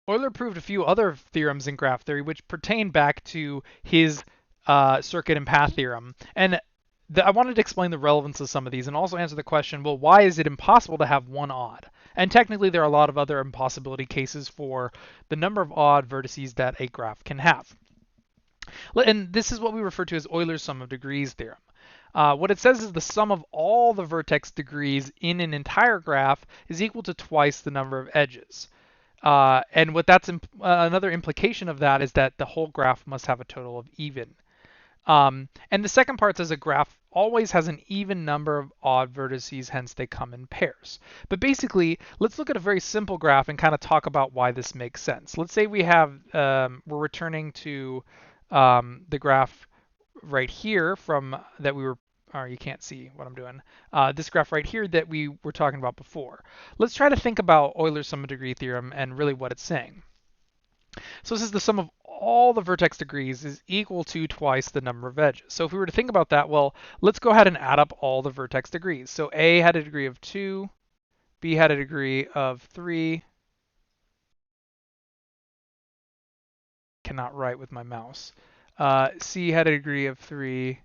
Euler proved a few other theorems in graph theory which pertain back to his circuit and path theorem. And I wanted to explain the relevance of some of these and also answer the question, well, why is it impossible to have one odd? And technically, there are a lot of other impossibility cases for the number of odd vertices that a graph can have. And this is what we refer to as Eulers Sum of Degrees theorem. What it says is the sum of all the vertex degrees in an entire graph is equal to twice the number of edges. And what that's another implication of that is that the whole graph must have a total of even. And the second part says a graph always has an even number of odd vertices, hence they come in pairs. But basically, let's look at a very simple graph and kind of talk about why this makes sense. Let's say we have, we're returning to the graph right here from that we were, or you can't see what I'm doing, this graph right here that we were talking about before. Let's try to think about Euler's sum of degree theorem and really what it's saying. So this is the sum of all the vertex degrees is equal to twice the number of edges. So if we were to think about that, well, let's go ahead and add up all the vertex degrees. So A had a degree of 2, B had a degree of 3. Cannot write with my mouse. C had a degree of 3,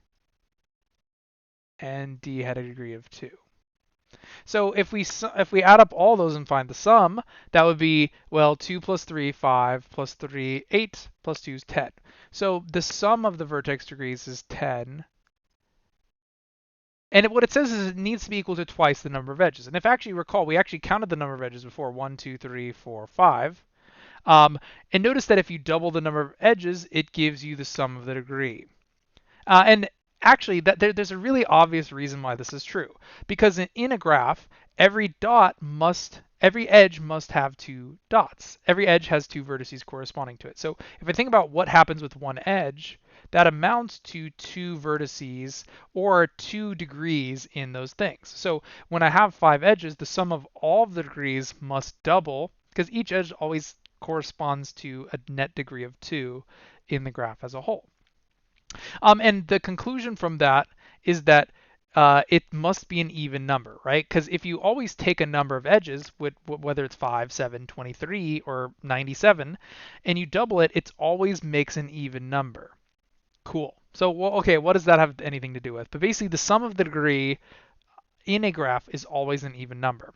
and D had a degree of 2. So if we add up all those and find the sum, that would be, well, 2 plus 3, 5, plus 3, 8, plus 2 is 10. So the sum of the vertex degrees is 10. And what it says is it needs to be equal to twice the number of edges. And if actually you recall, we actually counted the number of edges before, 1, 2, 3, 4, 5. And notice that if you double the number of edges, it gives you the sum of the degree. And actually, there's a really obvious reason why this is true. Because in a graph, every edge must have 2 dots. Every edge has 2 vertices corresponding to it. So if I think about what happens with one edge, that amounts to 2 vertices or 2 degrees in those things. So when I have 5 edges, the sum of all of the degrees must double, because each edge always corresponds to a net degree of 2 in the graph as a whole. And the conclusion from that is that it must be an even number, right? Because if you always take a number of edges, whether it's 5, 7, 23, or 97, and you double it, it always makes an even number. Cool. So, well, okay, what does that have anything to do with? But basically, the sum of the degree in a graph is always an even number.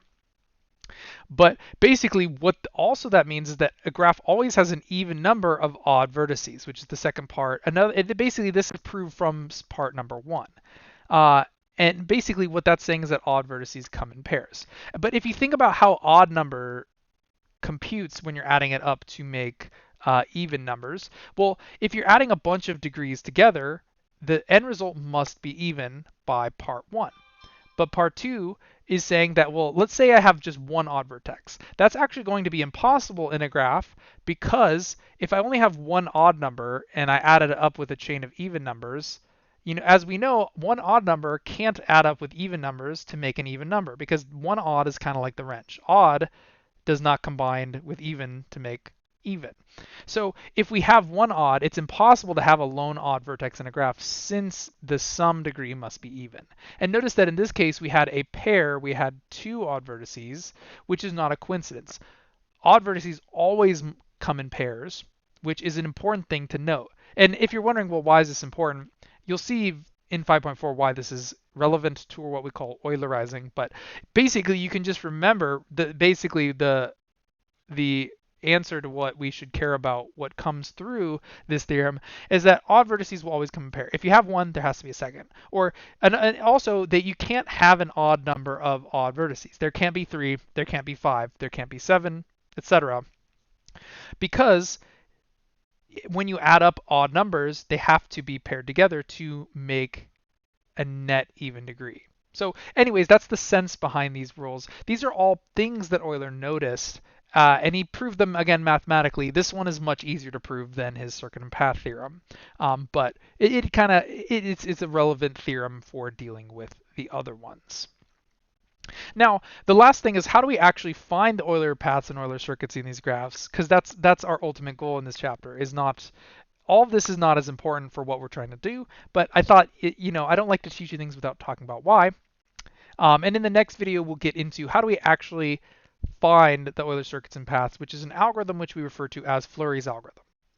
But basically, what also that means is that a graph always has an even number of odd vertices, which is the second part. Basically, this is proved from part number 1. And basically, what that's saying is that odd vertices come in pairs. But if you think about how odd number computes when you're adding it up to make even numbers, well, if you're adding a bunch of degrees together, the end result must be even by part 1. But part 2 is saying that, well, let's say I have just one odd vertex. That's actually going to be impossible in a graph because if I only have one odd number and I add it up with a chain of even numbers, as we know, one odd number can't add up with even numbers to make an even number because one odd is kind of like the wrench. Odd does not combine with even to make even. So if we have one odd, it's impossible to have a lone odd vertex in a graph since the sum degree must be even. And notice that in this case we had a pair, we had 2 odd vertices, which is not a coincidence. Odd vertices always come in pairs, which is an important thing to note. And if you're wondering, well, why is this important? You'll see in 5.4 why this is relevant to what we call Eulerizing. But basically, you can just remember that basically the answer to what we should care about, what comes through this theorem, is that odd vertices will always come in pair. If you have one, there has to be a second. And also that you can't have an odd number of odd vertices. There can't be 3, there can't be 5, there can't be 7, etc. Because when you add up odd numbers, they have to be paired together to make a net even degree. So anyways, that's the sense behind these rules. These are all things that Euler noticed, and he proved them again mathematically. This one is much easier to prove than his circuit and path theorem, but it's a relevant theorem for dealing with the other ones. Now, the last thing is, how do we actually find the Euler paths and Euler circuits in these graphs? Because that's our ultimate goal in this chapter. All of this is not as important for what we're trying to do, but I thought, I don't like to teach you things without talking about why. And in the next video, we'll get into how do we actually find the Euler circuits and paths, which is an algorithm which we refer to as Fleury's algorithm.